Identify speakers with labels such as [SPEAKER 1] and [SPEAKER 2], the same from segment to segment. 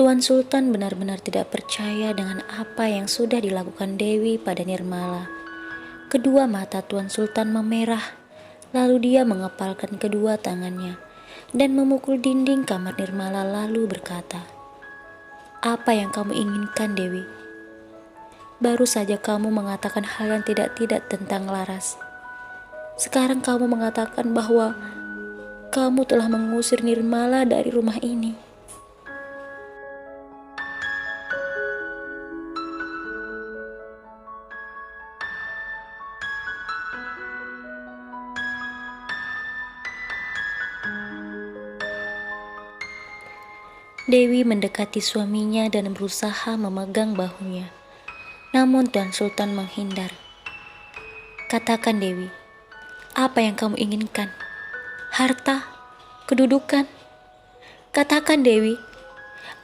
[SPEAKER 1] Tuan Sultan benar-benar tidak percaya dengan apa yang sudah dilakukan Dewi pada Nirmala. Kedua mata Tuan Sultan memerah, lalu dia mengepalkan kedua tangannya dan memukul dinding kamar Nirmala lalu berkata, "Apa yang kamu inginkan, Dewi? Baru saja kamu mengatakan hal yang tidak-tidak tentang Laras. Sekarang kamu mengatakan bahwa kamu telah mengusir Nirmala dari rumah ini." Dewi mendekati suaminya dan berusaha memegang bahunya. Namun Tuan Sultan menghindar. "Katakan, Dewi, apa yang kamu inginkan? Harta? Kedudukan? Katakan, Dewi,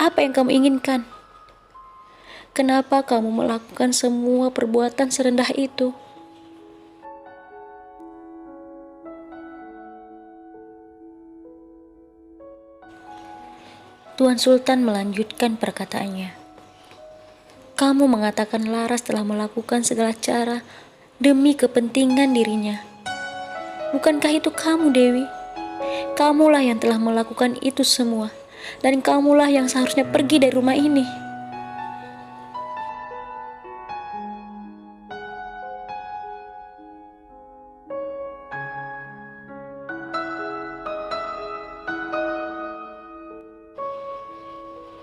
[SPEAKER 1] apa yang kamu inginkan? Kenapa kamu melakukan semua perbuatan serendah itu?" Tuan Sultan melanjutkan perkataannya. "Kamu mengatakan Laras telah melakukan segala cara demi kepentingan dirinya. Bukankah itu kamu, Dewi? Kamulah yang telah melakukan itu semua, dan kamulah yang seharusnya pergi dari rumah ini."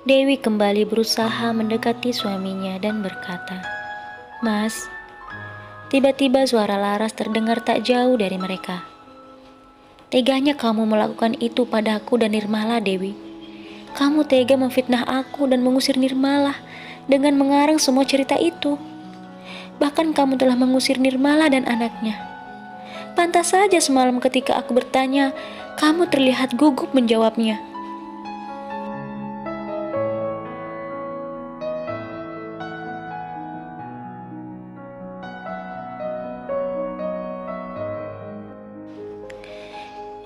[SPEAKER 1] Dewi kembali berusaha mendekati suaminya dan berkata, "Mas." Tiba-tiba suara Laras terdengar tak jauh dari mereka. "Teganya kamu melakukan itu padaku dan Nirmala, Dewi. Kamu tega memfitnah aku dan mengusir Nirmala dengan mengarang semua cerita itu. Bahkan kamu telah mengusir Nirmala dan anaknya. Pantas saja semalam ketika aku bertanya, kamu terlihat gugup menjawabnya."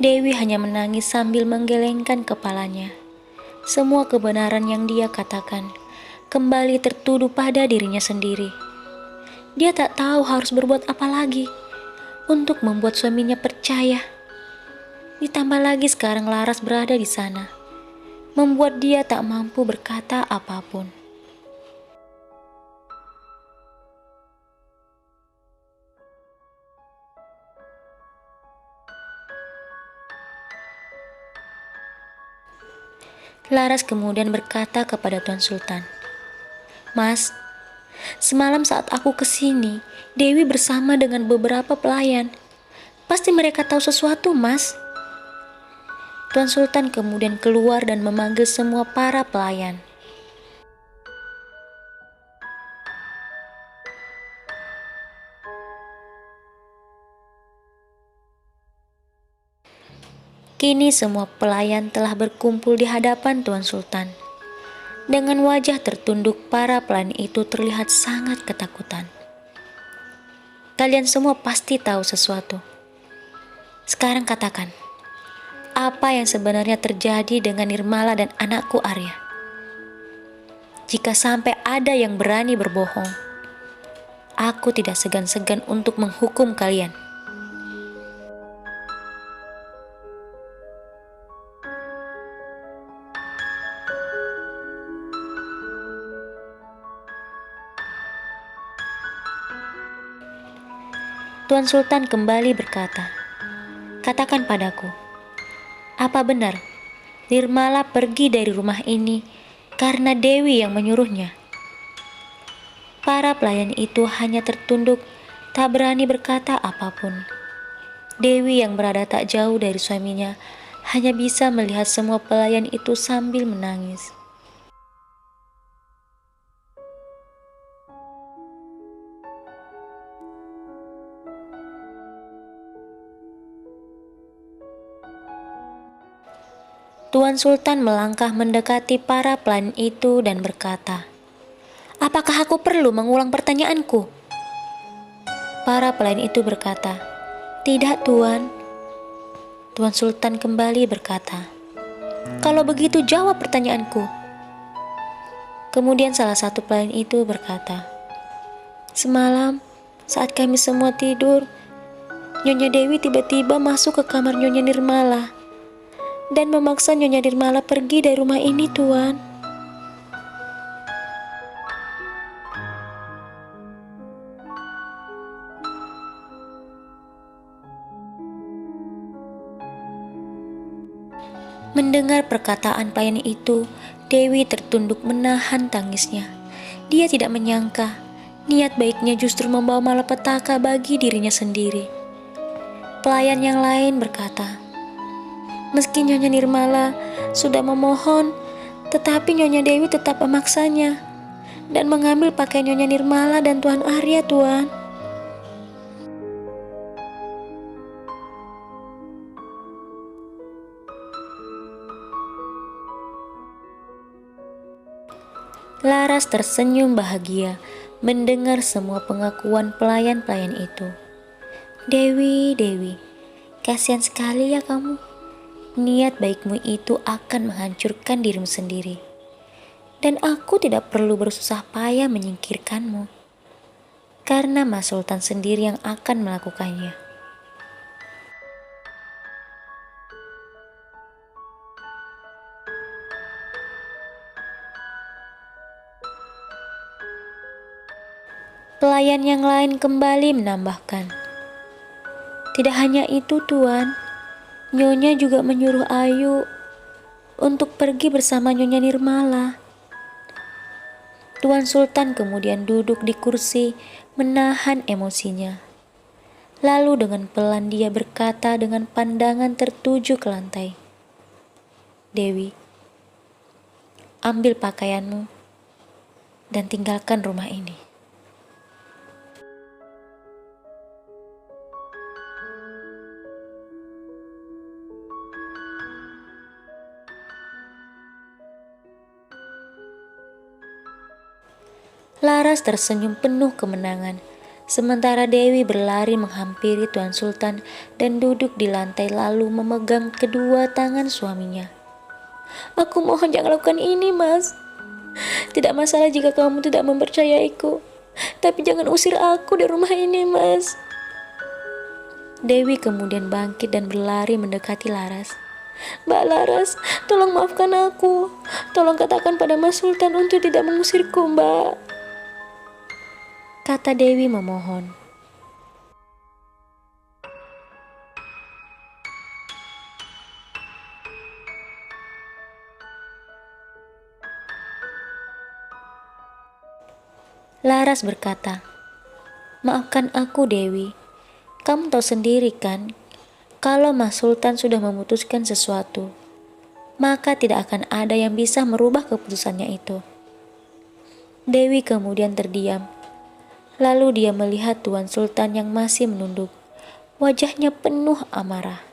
[SPEAKER 1] Dewi hanya menangis sambil menggelengkan kepalanya. Semua kebenaran yang dia katakan kembali tertuduh pada dirinya sendiri. Dia tak tahu harus berbuat apa lagi untuk membuat suaminya percaya. Ditambah lagi sekarang Laras berada di sana, membuat dia tak mampu berkata apapun. Laras kemudian berkata kepada Tuan Sultan, "Mas, semalam saat aku kesini, Dewi bersama dengan beberapa pelayan. Pasti mereka tahu sesuatu, Mas." Tuan Sultan kemudian keluar dan memanggil semua para pelayan. Kini semua pelayan telah berkumpul di hadapan Tuan Sultan. Dengan wajah tertunduk, para pelayan itu terlihat sangat ketakutan. "Kalian semua pasti tahu sesuatu. Sekarang katakan, apa yang sebenarnya terjadi dengan Nirmala dan anakku Arya? Jika sampai ada yang berani berbohong, aku tidak segan-segan untuk menghukum kalian." Tuan Sultan kembali berkata, "Katakan padaku, apa benar Nirmala pergi dari rumah ini karena Dewi yang menyuruhnya?" Para pelayan itu hanya tertunduk, tak berani berkata apapun. Dewi yang berada tak jauh dari suaminya hanya bisa melihat semua pelayan itu sambil menangis. Tuan Sultan melangkah mendekati para pelayan itu dan berkata, "Apakah aku perlu mengulang pertanyaanku?" Para pelayan itu berkata, "Tidak, Tuan." Tuan Sultan kembali berkata, "Kalau begitu jawab pertanyaanku." Kemudian salah satu pelayan itu berkata, "Semalam, saat kami semua tidur, Nyonya Dewi tiba-tiba masuk ke kamar Nyonya Nirmala dan memaksa Nyonya Nirmala pergi dari rumah ini, Tuan." Mendengar perkataan pelayan itu, Dewi tertunduk menahan tangisnya. Dia tidak menyangka niat baiknya justru membawa malapetaka bagi dirinya sendiri. Pelayan yang lain berkata, "Meski Nyonya Nirmala sudah memohon, tetapi Nyonya Dewi tetap memaksanya dan mengambil pakaian Nyonya Nirmala dan Tuan Arya, Tuan." Laras tersenyum bahagia mendengar semua pengakuan pelayan-pelayan itu. "Dewi, Dewi, kasihan sekali ya kamu. Niat baikmu itu akan menghancurkan dirimu sendiri. Dan aku tidak perlu bersusah payah menyingkirkanmu, karena Mas Sultan sendiri yang akan melakukannya." Pelayan yang lain kembali menambahkan, "Tidak hanya itu, Tuan. Nyonya juga menyuruh Ayu untuk pergi bersama Nyonya Nirmala." Tuan Sultan kemudian duduk di kursi menahan emosinya. Lalu dengan pelan dia berkata dengan pandangan tertuju ke lantai, "Dewi, ambil pakaianmu dan tinggalkan rumah ini." Laras tersenyum penuh kemenangan, sementara Dewi berlari menghampiri Tuan Sultan dan duduk di lantai lalu memegang kedua tangan suaminya. "Aku mohon jangan lakukan ini, Mas. Tidak masalah jika kamu tidak mempercayaiku, tapi jangan usir aku dari rumah ini, Mas." Dewi kemudian bangkit dan berlari mendekati Laras. "Mbak Laras, tolong maafkan aku. Tolong katakan pada Mas Sultan untuk tidak mengusirku, Mbak," kata Dewi memohon. Laras berkata, "Maafkan aku, Dewi. Kamu tahu sendiri kan, kalau Mas Sultan sudah memutuskan sesuatu, maka tidak akan ada yang bisa merubah keputusannya itu." Dewi kemudian terdiam. Lalu dia melihat Tuan Sultan yang masih menunduk. Wajahnya penuh amarah.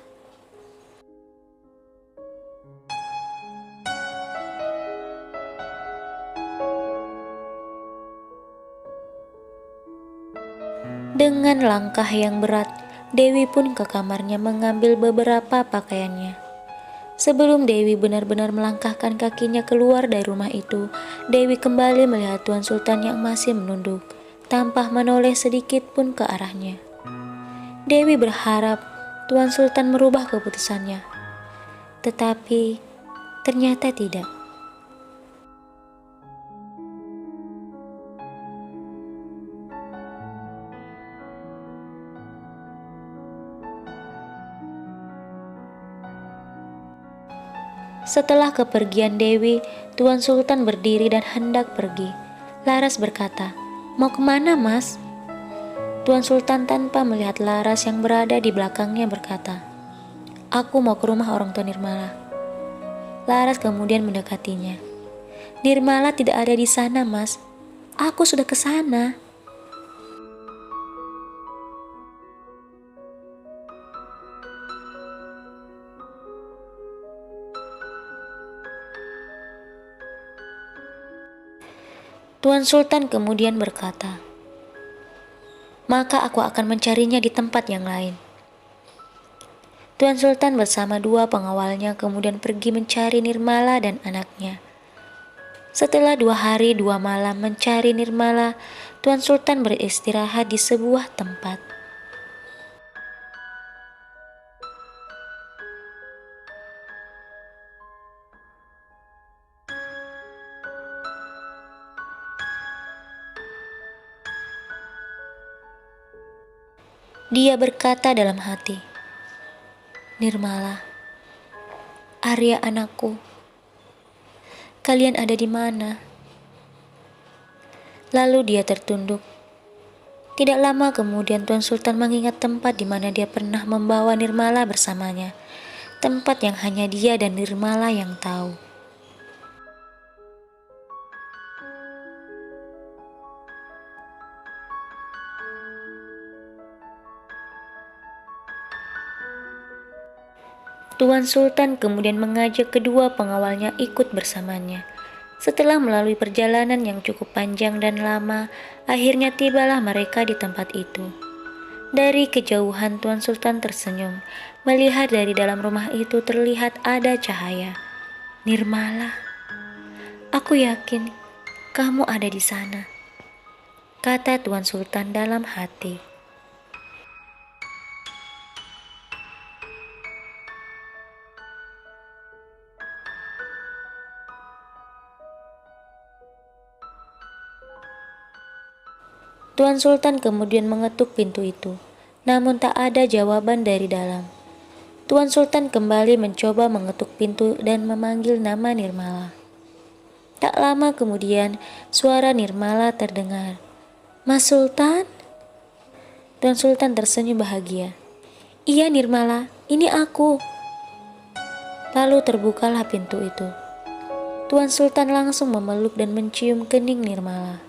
[SPEAKER 1] Dengan langkah yang berat, Dewi pun ke kamarnya mengambil beberapa pakaiannya. Sebelum Dewi benar-benar melangkahkan kakinya keluar dari rumah itu, Dewi kembali melihat Tuan Sultan yang masih menunduk, tanpa menoleh sedikit pun ke arahnya. Dewi berharap Tuan Sultan merubah keputusannya, tetapi ternyata tidak. Setelah kepergian Dewi, Tuan Sultan berdiri dan hendak pergi. Laras berkata, "Mau kemana, Mas?" Tuan Sultan tanpa melihat Laras yang berada di belakangnya berkata, "Aku mau ke rumah orang tua Nirmala." Laras kemudian mendekatinya. "Nirmala tidak ada di sana, Mas. Aku sudah ke sana." Tuan Sultan kemudian berkata, "Maka aku akan mencarinya di tempat yang lain." Tuan Sultan bersama dua pengawalnya kemudian pergi mencari Nirmala dan anaknya. Setelah 2 hari 2 malam mencari Nirmala, Tuan Sultan beristirahat di sebuah tempat. Dia berkata dalam hati, "Nirmala, Arya anakku, kalian ada di mana?" Lalu dia tertunduk. Tidak lama kemudian Tuan Sultan mengingat tempat di mana dia pernah membawa Nirmala bersamanya. Tempat yang hanya dia dan Nirmala yang tahu. Tuan Sultan kemudian mengajak kedua pengawalnya ikut bersamanya. Setelah melalui perjalanan yang cukup panjang dan lama, akhirnya tibalah mereka di tempat itu. Dari kejauhan Tuan Sultan tersenyum, melihat dari dalam rumah itu terlihat ada cahaya. "Nirmala, aku yakin kamu ada di sana," kata Tuan Sultan dalam hati. Tuan Sultan kemudian mengetuk pintu itu, namun tak ada jawaban dari dalam. Tuan Sultan kembali mencoba mengetuk pintu dan memanggil nama Nirmala. Tak lama kemudian, suara Nirmala terdengar. "Mas Sultan?" Tuan Sultan tersenyum bahagia. "Iya Nirmala, ini aku." Lalu terbukalah pintu itu. Tuan Sultan langsung memeluk dan mencium kening Nirmala.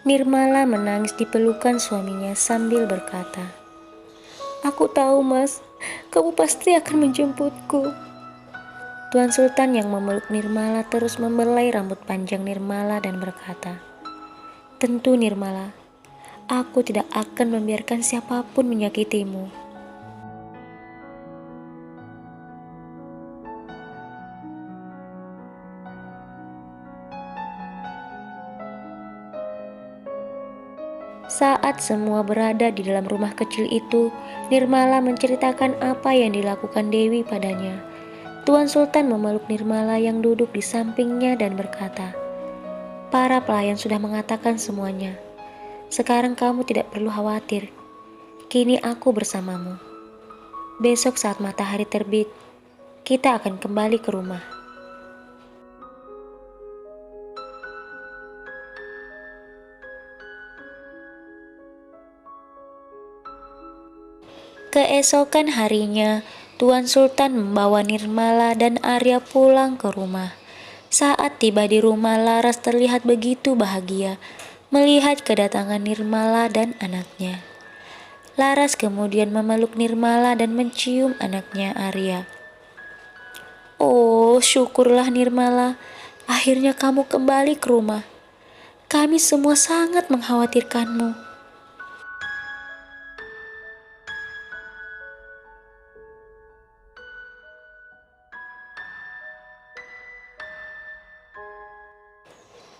[SPEAKER 1] Nirmala menangis di pelukan suaminya sambil berkata, "Aku tahu mas, kamu pasti akan menjemputku." Tuan Sultan yang memeluk Nirmala terus membelai rambut panjang Nirmala dan berkata, "Tentu Nirmala, aku tidak akan membiarkan siapapun menyakitimu." Saat semua berada di dalam rumah kecil itu, Nirmala menceritakan apa yang dilakukan Dewi padanya. Tuan Sultan memeluk Nirmala yang duduk di sampingnya dan berkata, "Para pelayan sudah mengatakan semuanya. Sekarang kamu tidak perlu khawatir. Kini aku bersamamu. Besok saat matahari terbit, kita akan kembali ke rumah." Keesokan harinya, Tuan Sultan membawa Nirmala dan Arya pulang ke rumah. Saat tiba di rumah, Laras terlihat begitu bahagia melihat kedatangan Nirmala dan anaknya. Laras kemudian memeluk Nirmala dan mencium anaknya Arya. "Oh, syukurlah Nirmala, akhirnya kamu kembali ke rumah. Kami semua sangat mengkhawatirkanmu."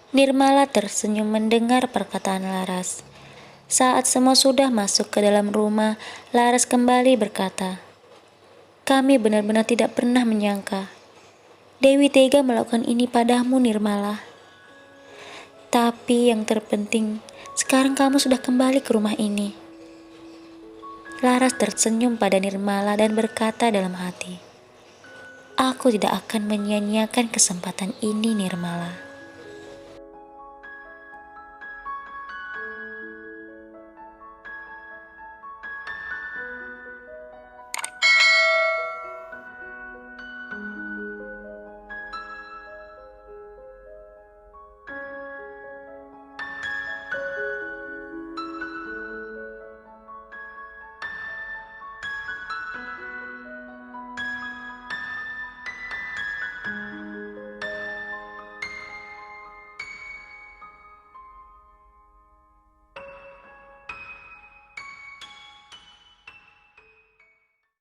[SPEAKER 1] Nirmala tersenyum mendengar perkataan Laras. Saat semua sudah masuk ke dalam rumah, Laras kembali berkata, "Kami benar-benar tidak pernah menyangka Dewi tega melakukan ini padamu, Nirmala. Tapi yang terpenting, sekarang kamu sudah kembali ke rumah ini." Laras tersenyum pada Nirmala dan berkata dalam hati, "Aku tidak akan menyia-nyiakan kesempatan ini, Nirmala."